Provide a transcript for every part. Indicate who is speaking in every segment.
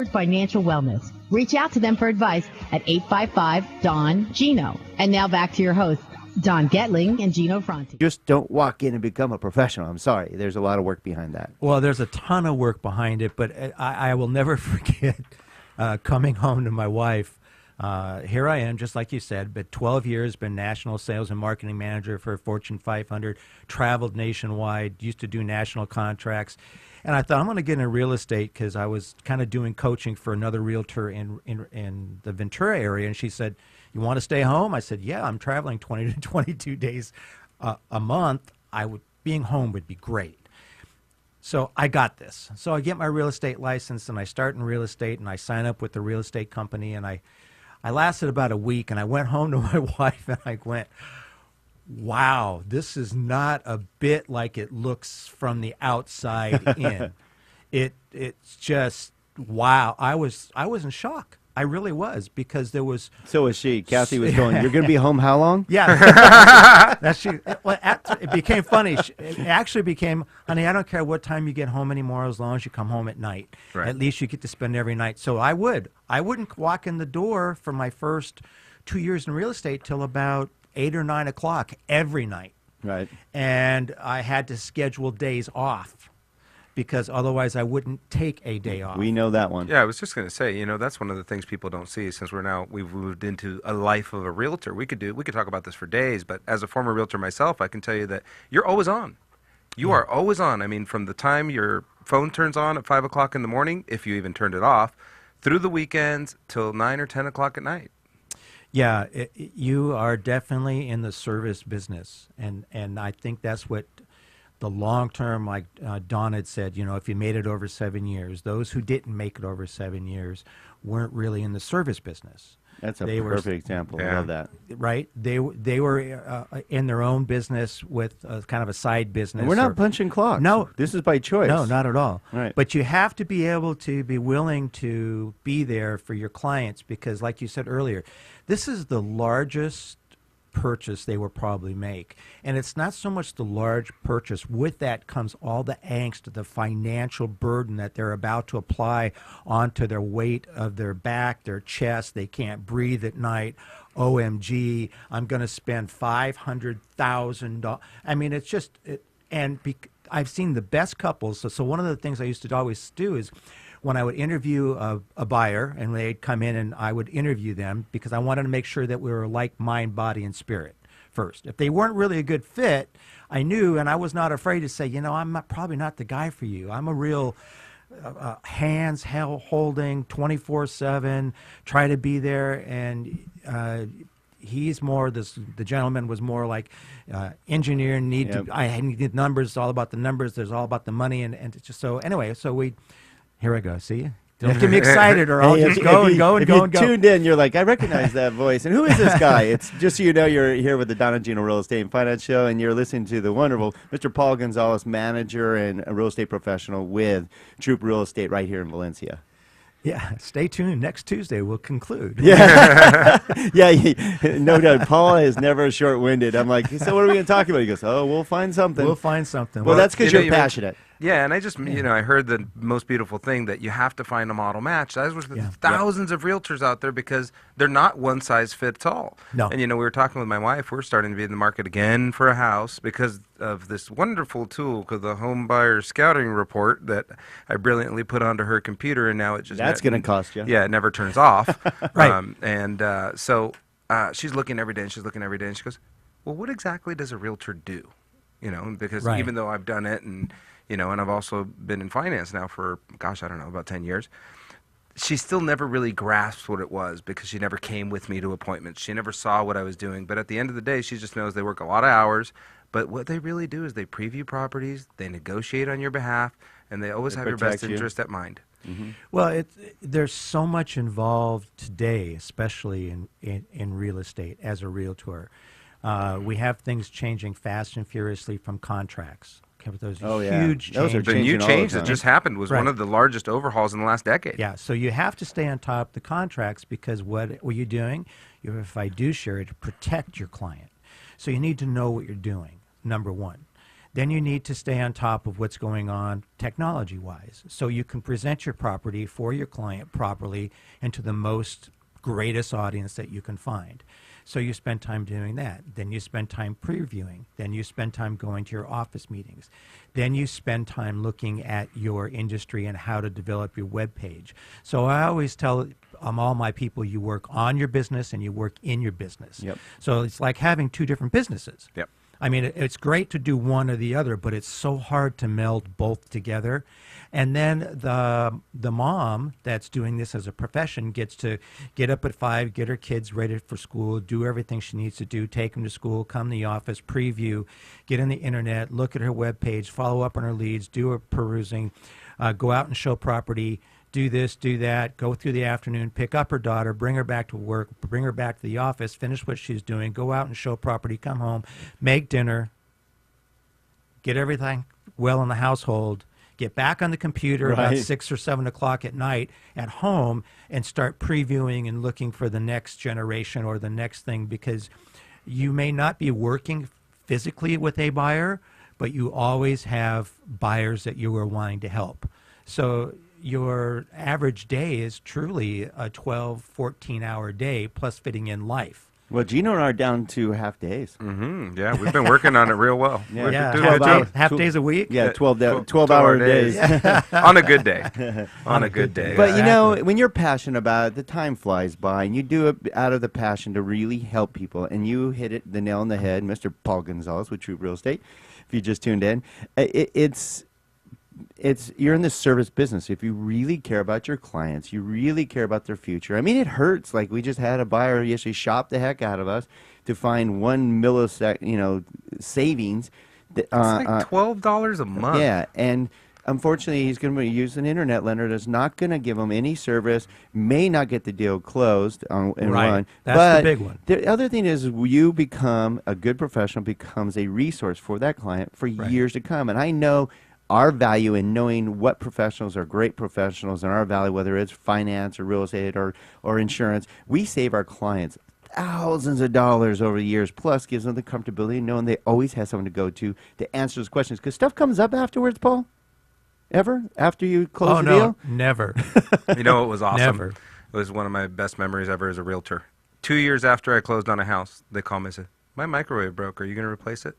Speaker 1: Financial wellness. Reach out to them for advice at 855-DON-GINO. And now back to your hosts, Don Getling and Gino Franti.
Speaker 2: Just don't walk in and become a professional. I'm sorry. There's a lot of work behind that.
Speaker 3: Well, there's a ton of work behind it, but I will never forget coming home to my wife. Here I am, just like you said, but 12 years, been national sales and marketing manager for Fortune 500, traveled nationwide, used to do national contracts. And I thought, I'm going to get into real estate because I was kind of doing coaching for another realtor in the Ventura area. And she said, you want to stay home? I said, yeah, I'm traveling 20 to 22 days a month. Being home would be great. So I got this. So I get my real estate license and I start in real estate and I sign up with the real estate company. And I lasted about a week and I went home to my wife and I went, wow, this is not a bit like it looks from the outside in. It's just, wow. I was in shock. I really was, because there was.
Speaker 2: So was she. Kathy was going, you're going to be home how long?
Speaker 3: Yeah. It became funny. It actually became, honey, I don't care what time you get home anymore as long as you come home at night. Right. At least you get to spend every night. So I wouldn't walk in the door for my first 2 years in real estate till about 8 or 9 o'clock every night.
Speaker 2: Right.
Speaker 3: And I had to schedule days off, because otherwise I wouldn't take a day off.
Speaker 2: We know that one.
Speaker 4: Yeah, I was just going to say, that's one of the things people don't see, since we've moved into a life of a realtor. We could talk about this for days, but as a former realtor myself, I can tell you that you're always on. You are always on. I mean, from the time your phone turns on at 5 o'clock in the morning, if you even turned it off, through the weekends till 9 or 10 o'clock at night.
Speaker 3: Yeah, you are definitely in the service business, and I think that's what the long term, like Don had said, if you made it over 7 years, those who didn't make it over 7 years weren't really in the service business.
Speaker 2: That's a perfect example. I love that.
Speaker 3: Right? They were in their own business with kind of a side business.
Speaker 2: And we're not punching clocks.
Speaker 3: No.
Speaker 2: This is by choice.
Speaker 3: No, not at all.
Speaker 2: Right.
Speaker 3: But you have to be able to be willing to be there for your clients, because like you said earlier, this is the largest purchase they will probably make. And it's not so much the large purchase. With that comes all the angst, the financial burden that they're about to apply onto their weight of their back, their chest. They can't breathe at night. OMG, I'm going to spend $500,000. I mean, it's just, I've seen the best couples. So one of the things I used to always do is, when I would interview a buyer and they'd come in and I would interview them, because I wanted to make sure that we were like mind, body, and spirit first. If they weren't really a good fit, I knew, and I was not afraid to say, I'm probably not the guy for you. I'm a real hands holding 24/7, try to be there. And he's more, the gentleman was more like engineer, I need numbers, all about the numbers, there's all about the money. And it's just, so anyway, here I go. See? Don't get me excited, or I'll just go and go.
Speaker 2: If you tuned in, you're like, I recognize that voice. And who is this guy? It's just so you know, you're here with the Don and Gino Real Estate and Finance Show, and you're listening to the wonderful Mr. Paul Gonzales, manager and a real estate professional with Troop Real Estate right here in Valencia.
Speaker 3: Yeah, stay tuned. Next Tuesday we'll conclude.
Speaker 2: Yeah, no doubt. Paul is never short-winded. I'm like, so what are we going to talk about? He goes, we'll find something.
Speaker 3: We'll find something.
Speaker 2: Well, that's because you're passionate.
Speaker 4: Yeah, and I just, I heard the most beautiful thing, that you have to find a model match. There's thousands of realtors out there, because they're not one size fits all.
Speaker 3: No.
Speaker 4: And, we were talking with my wife. We're starting to be in the market again for a house because of this wonderful tool called the Home Buyer Scouting Report that I brilliantly put onto her computer, and now it just...
Speaker 2: That's going to cost you.
Speaker 4: Yeah, it never turns off.
Speaker 3: Right.
Speaker 4: So she's looking every day, and she's looking every day, and she goes, well, what exactly does a realtor do? Because even though I've done it, and... and I've also been in finance now for, about 10 years. She still never really grasped what it was, because she never came with me to appointments. She never saw what I was doing. But at the end of the day, she just knows they work a lot of hours. But what they really do is they preview properties, they negotiate on your behalf, and they always have your best interest at mind.
Speaker 3: Mm-hmm. Well, there's so much involved today, especially in real estate as a realtor. We have things changing fast and furiously, from contracts. Those huge changes.
Speaker 4: The new change that just happened was one of the largest overhauls in the last decade.
Speaker 3: Yeah, so you have to stay on top of the contracts, because what are you doing? You have a fiduciary to protect your client. So you need to know what you're doing, number one. Then you need to stay on top of what's going on technology-wise, so you can present your property for your client properly and to the most greatest audience that you can find. So you spend time doing that. Then you spend time previewing. Then you spend time going to your office meetings. Then you spend time looking at your industry and how to develop your web page. So I always tell all my people, you work on your business and you work in your business.
Speaker 2: Yep.
Speaker 3: So it's like having two different businesses.
Speaker 4: Yep.
Speaker 3: I mean, it's great to do one or the other, but it's so hard to meld both together. And then the mom that's doing this as a profession gets to get up at 5, get her kids ready for school, do everything she needs to do, take them to school, come to the office, preview, get on the internet, look at her web page, follow up on her leads, do her perusing, go out and show property, do this, do that, go through the afternoon, pick up her daughter, bring her back to work, bring her back to the office, finish what she's doing, go out and show property, come home, make dinner, get everything well in the household, get back on the computer about 6 or 7 o'clock at night at home and start previewing and looking for the next generation or the next thing, because you may not be working physically with a buyer, but you always have buyers that you are wanting to help. So your average day is truly a 12, 14-hour day plus fitting in life.
Speaker 2: Well, Gino and I are down to half days.
Speaker 4: Mm-hmm. Yeah, we've been working on it real well.
Speaker 2: Yeah.
Speaker 4: We're
Speaker 3: Yeah,
Speaker 4: doing a good job.
Speaker 3: half days a week?
Speaker 2: Yeah, 12-hour days.
Speaker 4: On a good day. On a good day.
Speaker 2: But, you know, when you're passionate about it, the time flies by, and you do it out of the passion to really help people, and you hit it the nail on the head, Mr. Paul Gonzales with True Real Estate, if you just tuned in. You're in the service business. If you really care about your clients, you really care about their future. I mean, it hurts. Like, we just had a buyer yesterday shop the heck out of us to find 1 millisecond, savings.
Speaker 4: It's like $12 a month.
Speaker 2: Yeah, and unfortunately, he's going to use an internet lender that's not going to give him any service, may not get the deal closed in one.
Speaker 3: That's the big one.
Speaker 2: The other thing is, you become a good professional, becomes a resource for that client for years to come. And I know our value in knowing what professionals are great professionals, and our value, whether it's finance or real estate or insurance, we save our clients thousands of dollars over the years, plus gives them the comfortability of knowing they always have someone to go to answer those questions. Because stuff comes up afterwards, Paul? Ever? After you close the deal?
Speaker 3: Never.
Speaker 4: You know what was awesome?
Speaker 3: Never.
Speaker 4: It was one of my best memories ever as a realtor. 2 years after I closed on a house, they called me and said, "My microwave broke. Are you going to replace it?"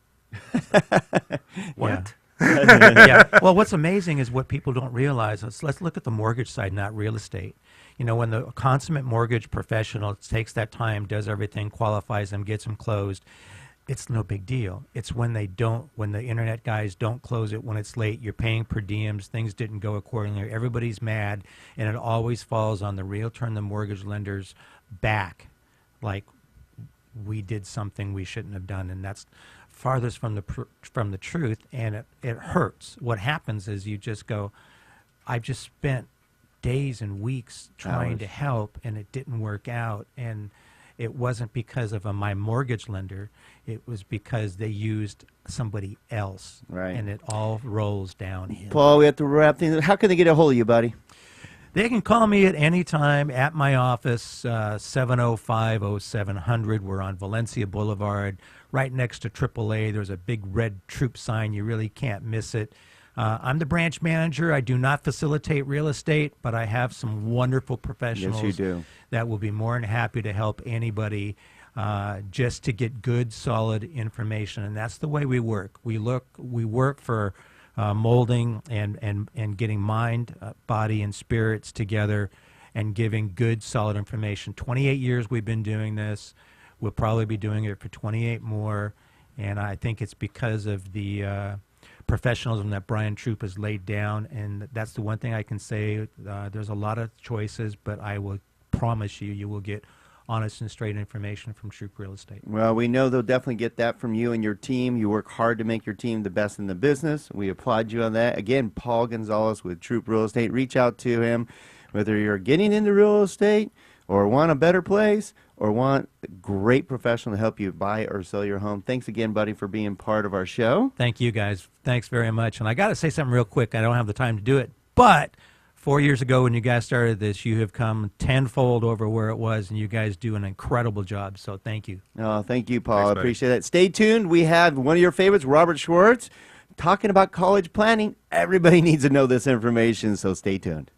Speaker 4: What?
Speaker 3: Yeah. Well, what's amazing is what people don't realize. Let's look at the mortgage side, not real estate. You know, when the consummate mortgage professional takes that time, does everything, qualifies them, gets them closed, it's no big deal. It's when they don't, when the internet guys don't close it, when it's late, you're paying per diems, things didn't go accordingly, everybody's mad, and it always falls on the realtor and the mortgage lender's back, like we did something we shouldn't have done, and that's farthest from the truth, and it hurts. What happens is you just go, I've just spent days and weeks trying to help, and it didn't work out, and it wasn't because of my mortgage lender. It was because they used somebody else, and it all rolls downhill.
Speaker 2: Paul, we have to wrap things up. How can they get a hold of you, buddy?
Speaker 3: They can call me at any time at my office, 705-0700. We're on Valencia Boulevard, right next to AAA. There's a big red troop sign. You really can't miss it. I'm the branch manager. I do not facilitate real estate, but I have some wonderful professionals that will be more than happy to help anybody just to get good, solid information. And that's the way we work. We work for molding and getting mind, body, and spirits together and giving good, solid information. 28 years we've been doing this. We'll probably be doing it for 28 more. And I think it's because of the professionalism that Brian Troop has laid down. And that's the one thing I can say. There's a lot of choices, but I will promise you will get honest and straight information from Troop Real Estate.
Speaker 2: Well, we know they'll definitely get that from you and your team. You work hard to make your team the best in the business. We applaud you on that. Again, Paul Gonzales with Troop Real Estate. Reach out to him, whether you're getting into real estate or want a better place or want a great professional to help you buy or sell your home. Thanks again, buddy, for being part of our show.
Speaker 3: Thank you, guys. Thanks very much. And I got to say something real quick. I don't have the time to do it, but 4 years ago when you guys started this, you have come tenfold over where it was, and you guys do an incredible job. So thank you.
Speaker 2: Oh, thank you, Paul.
Speaker 4: Thanks,
Speaker 2: I appreciate that. Stay tuned. We have one of your favorites, Robert Schwartz, talking about college planning. Everybody needs to know this information, so stay tuned.